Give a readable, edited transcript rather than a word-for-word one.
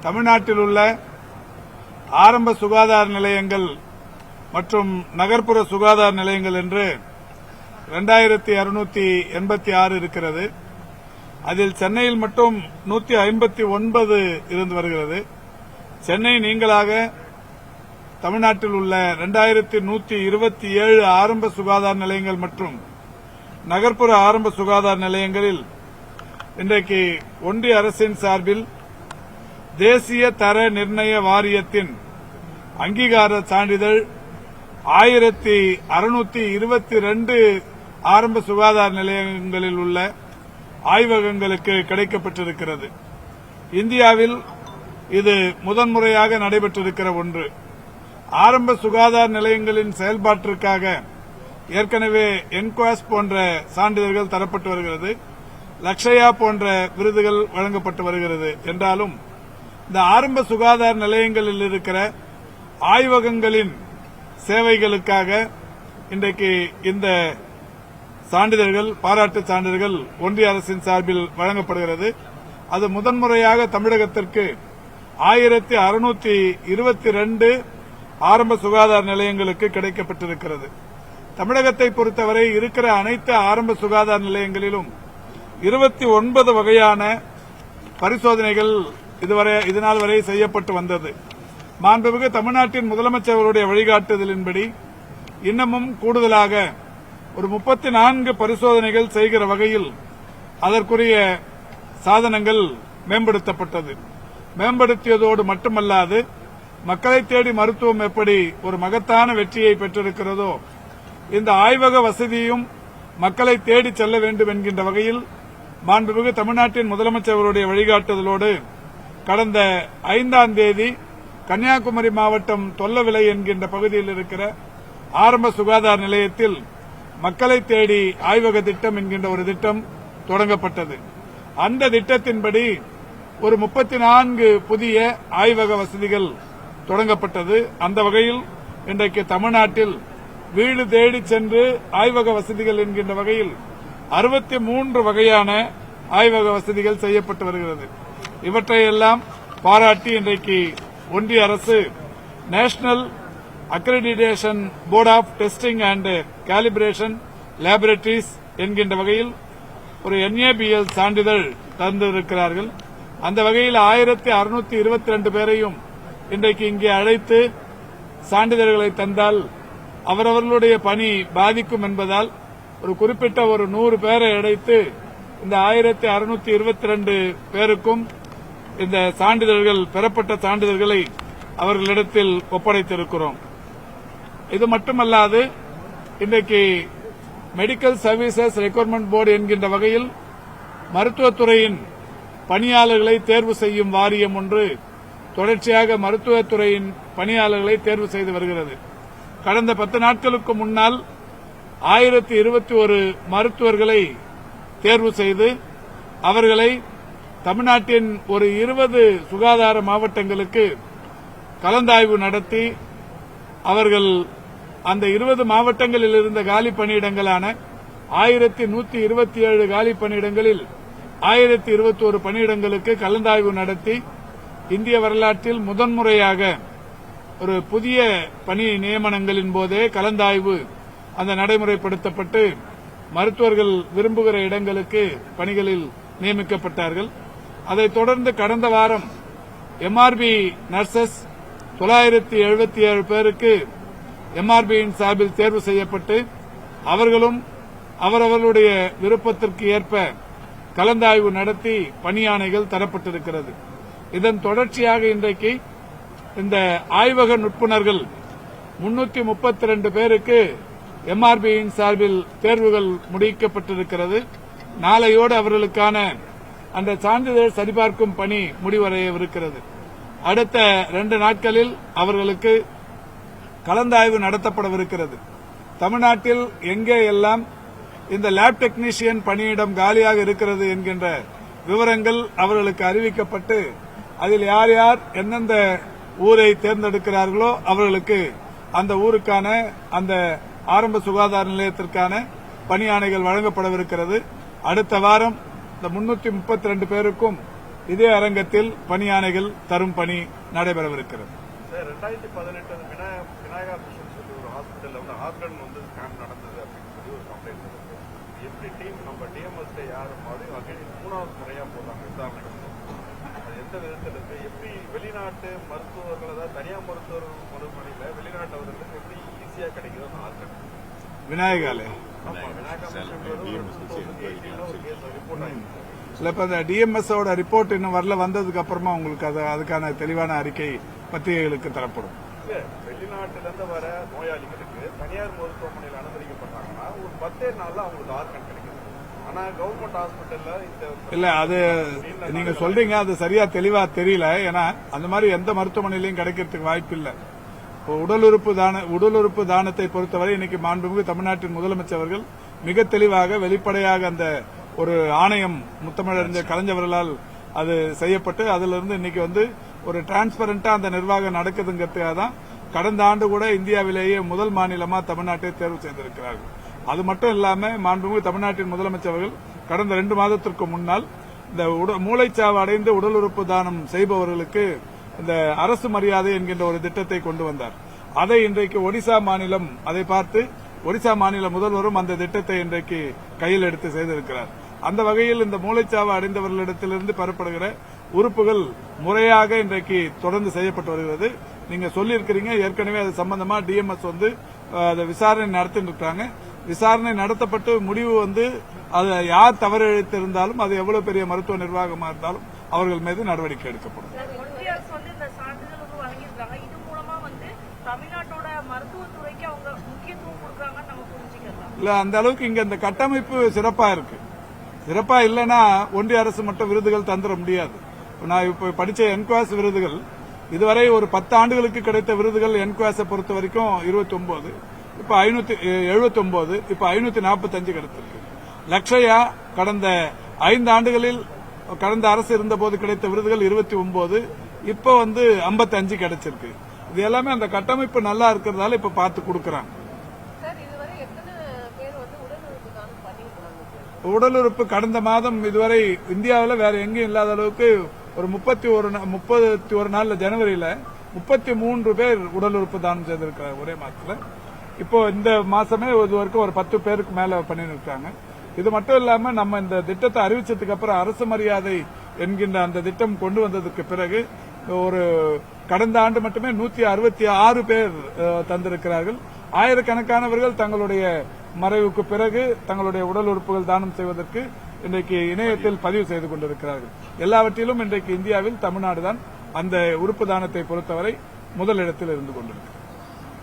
தமிழ்நாட்டில் உள்ள ஆரம்ப சுகாதார நிலையங்கள் மற்றும் நகர்ப்புற சுகாதார நிலையங்கள் என்று 2686 இருக்கிறது. அதில் சென்னையில் மட்டும் 159 இருந்து வருகிறது. சென்னை நீங்களாக தமிழ்நாட்டில் உள்ள 2127 ஆரம்ப சுகாதார நிலையங்கள் மற்றும் நகர்ப்புற ஆரம்ப சுகாதார நிலையங்களில் இன்றைக்கு ஒன்றிய அரசின் சார்பில் தேசிய தர நிர்ணய வாரியத்தின் அங்கீகார சான்றிதழ் 1622 ஆரம்ப சுகாதார நிலையங்களில் உள்ள ஆய்வகங்களுக்கு கிடைக்கப்பட்டிருக்கிறது. இந்தியாவில் இது முதன்முறையாக நடைபெற்றிருக்கிற ஒன்று. ஆரம்ப சுகாதார நிலையங்களின் செயல்பாட்டிற்காக ஏற்கனவே என்குவாஸ் போன்ற சான்றிதழ்கள் தரப்பட்டு வருகிறது. லக்ஷயா போன்ற விருதுகள் வழங்கப்பட்டு வருகிறது. என்றாலும் இந்த ஆரம்ப சுகாதார நிலையங்களில் இருக்கிற ஆய்வகங்களின் சேவைகளுக்காக இன்றைக்கு இந்த சான்றிதழ்கள், பாராட்டு சான்றிதழ்கள் ஒன்றிய அரசின் சார்பில் வழங்கப்படுகிறது. அது முதன்முறையாக தமிழகத்திற்கு 1622 ஆரம்ப சுகாதார நிலையங்களுக்கு கிடைக்கப்பட்டிருக்கிறது. தமிழகத்தை பொறுத்தவரை இருக்கிற அனைத்து ஆரம்ப சுகாதார நிலையங்களிலும் 29 வகையான பரிசோதனைகள் இதுநாள் வரை செய்யப்பட்டு வந்தது. மாண்புமிகு தமிழ்நாட்டின் முதலமைச்சர்களுடைய வழிகாட்டுதலின்படி இன்னமும் கூடுதலாக ஒரு 34 பரிசோதனைகள் செய்கிற வகையில் அதற்குரிய சாதனங்கள் மேம்படுத்தப்பட்டது. மேம்படுத்தியதோடு மட்டுமல்லாது மக்களை தேடி மருத்துவம் எப்படி ஒரு மகத்தான வெற்றியை பெற்றிருக்கிறதோ இந்த ஆய்வக வசதியும் மக்களை தேடி செல்ல வேண்டும் என்கின்ற வகையில் மாண்புமிகு தமிழ்நாட்டின் முதலமைச்சர்களுடைய வழிகாட்டுதலோடு கடந்த 5ஆம் தேதி கன்னியாகுமரி மாவட்டம் தொல்லவிளை என்கின்ற பகுதியில் இருக்கிற ஆரம்ப சுகாதார நிலையத்தில் மக்களை தேடி ஆய்வக திட்டம் என்கின்ற ஒரு திட்டம் தொடங்கப்பட்டது. அந்த திட்டத்தின்படி ஒரு 34 புதிய ஆய்வக வசதிகள் தொடங்கப்பட்டது. அந்த வகையில் இன்றைக்கு தமிழ்நாட்டில் வீடு தேடி சென்று ஆய்வக வசதிகள் என்கின்ற வகையில் 63 வகையான ஆய்வக வசதிகள் செய்யப்பட்டு வருகிறது. இவற்றையெல்லாம் பாராட்டி இன்றைக்கு ஒன்றிய அரசு national accreditation board of testing and calibration laboratories என்கின்ற வகையில் ஒரு NABL சான்றிதழ் தந்திருக்கிறார்கள். அந்த வகையில் 1622 பேரையும் இன்றைக்கு இங்கே அழைத்து சான்றிதழ்களை தந்தால் அவரவர்களுடைய பணி பாதிக்கும் என்பதால் ஒரு குறிப்பிட்ட ஒரு 100 பேரை அழைத்து இந்த 1622 பேருக்கும் இந்த சான்றிதழ்கள், பெறப்பட்ட சான்றிதழ்களை அவர்களிடத்தில் ஒப்படைத்திருக்கிறோம். இது மட்டுமல்லாது இன்றைக்கு மெடிக்கல் சர்வீசஸ் ரெக்ரூட்மெண்ட் போர்டு என்கின்ற வகையில் மருத்துவத்துறையின் பணியாளர்களை தேர்வு செய்யும் வாரியம் ஒன்று தொடர்ச்சியாக மருத்துவத்துறையின் பணியாளர்களை தேர்வு செய்து வருகிறது. கடந்த 10 நாட்களுக்கு முன்னால் 1021 மருத்துவர்களை தேர்வு செய்து அவர்களை தமிழ்நாட்டின் ஒரு 20 சுகாதார மாவட்டங்களுக்கு கலந்தாய்வு நடத்தி அவர்கள் அந்த 20 மாவட்டங்களில் இருந்த காலி பணியிடங்களான 1127 காலி பணியிடங்களில் 1021 பணியிடங்களுக்கு கலந்தாய்வு நடத்தி இந்திய வரலாற்றில் முதன்முறையாக ஒரு புதிய பணி நியமனங்களின் போதே கலந்தாய்வு அந்த நடைமுறைப்படுத்தப்பட்டு மருத்துவர்கள் விரும்புகிற இடங்களுக்கு பணிகளில் நியமிக்கப்பட்டார்கள். அதைத் தொடர்ந்து கடந்த வாரம் MRB நர்சஸ் 977 பேருக்கு MRBயின் சார்பில் தேர்வு செய்யப்பட்டு அவர்களும் அவரவர்களுடைய விருப்பத்திற்கு ஏற்ப கலந்தாய்வு நடத்தி பணியாணைகள் தரப்பட்டிருக்கிறது. இதன் தொடர்ச்சியாக இன்றைக்கு இந்த ஆய்வக நுட்புணர்கள் 332 பேருக்கு MRBயின் சார்பில் தேர்வுகள் முடிக்கப்பட்டிருக்கிறது. நாளையோடு அவர்களுக்கான அந்த சான்றிதழ் சரிபார்க்கும் பணி முடிவடையவிருக்கிறது. அடுத்த 2 நாட்களில் அவர்களுக்கு கலந்தாய்வு நடத்தப்படவிருக்கிறது. தமிழ்நாட்டில் எங்கே எல்லாம் இந்த லேப் டெக்னீஷியன் பணியிடம் காலியாக இருக்கிறது என்கின்ற விவரங்கள் அவர்களுக்கு அறிவிக்கப்பட்டு அதில் யார் யார் எந்தெந்த ஊரை தேர்ந்தெடுக்கிறார்களோ அவர்களுக்கு அந்த ஊருக்கான அந்த ஆரம்ப சுகாதார நிலையத்திற்கான பணியாணைகள் வழங்கப்படவிருக்கிறது. அடுத்த வாரம் இந்த 332 பேருக்கும் இதே அரங்கத்தில் பணி ஆணைகள் தரும் பணி நடைபெறவிருக்கிறது. 2018 விநாயகா மிஷன் சொல்லி ஒரு ஹாஸ்பிட்டல்ல வந்து ஆர்கன் வந்து ஸ்கேம் நடந்தது அப்படின்னு சொல்லி ஒரு கம்ப்ளைண்ட் இருக்கு. எப்படி டீம் நம்ம டிஎம்எஸ் யாரும் மூணாவது முறையா போறாங்க விசாரணை. அது எந்த விதத்தில் இருக்கு? எப்படி வெளிநாட்டு மருத்துவர்கள், அதாவது தனியார் மருத்துவமனையில வெளிநாட்டவர்களுக்கு எப்படி ஈஸியா கிடைக்குது அந்த ஆர்கன்? விநாயகாலே விநாயகா மிஷன் ஒரு கேஸ் ரிப்போர்ட் ஆயிருக்கு. இல்ல, இப்ப இந்த டிஎம்எஸோட ரிப்போர்ட் இன்னும் வரல. வந்ததுக்கு அப்புறமா உங்களுக்கு அதுக்கான தெளிவான அறிக்கை பத்திரிகைகளுக்கு தரப்படும். வெளிநாட்டிலிருந்து வர நோயாளிகளுக்கு தனியார் மருத்துவமனையில் அனுமதிக்கப்படுறாங்கன்னா ஒரு 10 நாள்ல அவங்களுக்கு ஆர்கன் கிடைக்குது. ஆனா கவர்மெண்ட் ஹாஸ்பிட்டல்ல இல்ல, அது நீங்க சொல்றீங்க, அது சரியா தெளிவா தெரியல. ஏன்னா அந்த மாதிரி எந்த மருத்துவமனையிலையும் கிடைக்கிறதுக்கு வாய்ப்பு இல்லை. உடல் உறுப்பு தானத்தை பொறுத்தவரை இன்னைக்கு மாண்புமிகு தமிழ்நாட்டின் முதலமைச்சர் அவர்கள் மிக தெளிவாக வெளிப்படையாக அந்த ஒரு ஆணையம் முத்தமிழறிஞர் கலைஞர்களால் அது செய்யப்பட்டு அதிலிருந்து இன்னைக்கு வந்து ஒரு டிரான்ஸ்பரண்டா அந்த நிர்வாகம் நடக்குதுங்கிறதுக்காக தான் கடந்த ஆண்டு கூட இந்தியாவிலேயே முதல் மாநிலமா தமிழ்நாட்டை தேர்வு செய்திருக்கிறார்கள். அது மட்டும் இல்லாம மாண்புமிகு தமிழ்நாட்டின் முதலமைச்சர் அவர்கள் கடந்த 2 மாதத்திற்கு முன்னால் இந்த மூளைச்சாவு அடைந்து உடல் உறுப்பு தானம் செய்பவர்களுக்கு இந்த அரசு மரியாதை என்கின்ற ஒரு திட்டத்தை கொண்டு வந்தார். அதை இன்றைக்கு ஒடிசா மாநிலம் அதை பார்த்து ஒடிசா மாநில முதல்வரும் அந்த திட்டத்தை இன்றைக்கு கையில் எடுத்து செய்திருக்கிறார். அந்த வகையில் இந்த மூளைச்சாவு அடைந்தவர்களிடத்திலிருந்து பெறப்படுகிற உறுப்புகள் முறையாக இன்றைக்கு தொடர்ந்து செய்யப்பட்டு வருகிறது. நீங்க சொல்லியிருக்கிறீங்க, ஏற்கனவே அது சம்பந்தமா டிஎம்எஸ் வந்து அதை விசாரணை நடத்திட்டு இருக்காங்க. விசாரணை நடத்தப்பட்டு முடிவு வந்து அது யார் தவறு இழைத்திருந்தாலும் அது எவ்வளவு பெரிய மருத்துவ நிர்வாகமாக இருந்தாலும் அவர்கள் மீது நடவடிக்கை எடுக்கப்படும். இல்ல, அந்த அளவுக்கு இங்க இந்த கட்டமைப்பு சிறப்பா இருக்கு. சிறப்பா இல்லைன்னா ஒன்றிய அரசு மட்டும் விருதுகள் தந்துட முடியாது. நான் இப்ப படிச்ச என்குவாஸ் விருதுகள் இதுவரை ஒரு 10 ஆண்டுகளுக்கு கிடைத்த விருதுகள் என்குவாஸை பொறுத்த வரைக்கும் 29, இப்ப 579, இப்ப 545 கிடைத்திருக்கு. லக்ஷயா கடந்த 5 ஆண்டுகளில் கடந்த அரசு இருந்தபோது கிடைத்த விருதுகள் 29, இப்ப வந்து 55 கிடைச்சிருக்கு. இது எல்லாமே அந்த கட்டமைப்பு நல்லா இருக்கிறதால இப்ப பார்த்து கொடுக்கறாங்க. உடல் உறுப்பு கடந்த மாதம் இதுவரை இந்தியாவில் வேற எங்கேயும் இல்லாத அளவுக்கு ஒரு 31 நாள்ல ஜனவரியில 33 பேர் உடல் உறுப்பு தானம் செய்திருக்கிறார் ஒரே மாதத்துல. இப்போ இந்த மாசமே இதுவரைக்கும் ஒரு 10 பேருக்கு மேல பண்ணிருக்காங்க. இது மட்டும் இல்லாம நம்ம இந்த திட்டத்தை அறிவிச்சதுக்கு அப்புறம் அரசு மரியாதை என்கின்ற அந்த திட்டம் கொண்டு வந்ததுக்கு பிறகு ஒரு கடந்த ஆண்டு மட்டுமே 166 பேர் தந்திருக்கிறார்கள். ஆயிரக்கணக்கானவர்கள் தங்களுடைய மறைவுக்கு பிறகு தங்களுடைய உடல் உறுப்புகள் தானம் செய்வதற்கு இன்றைக்கு இணையத்தில் பதிவு செய்து கொண்டிருக்கிறார்கள். எல்லாவற்றிலும் இன்றைக்கு இந்தியாவில் தமிழ்நாடுதான் அந்த உறுப்பு தானத்தை பொறுத்தவரை முதலிடத்தில் இருந்து கொண்டிருக்கிறது.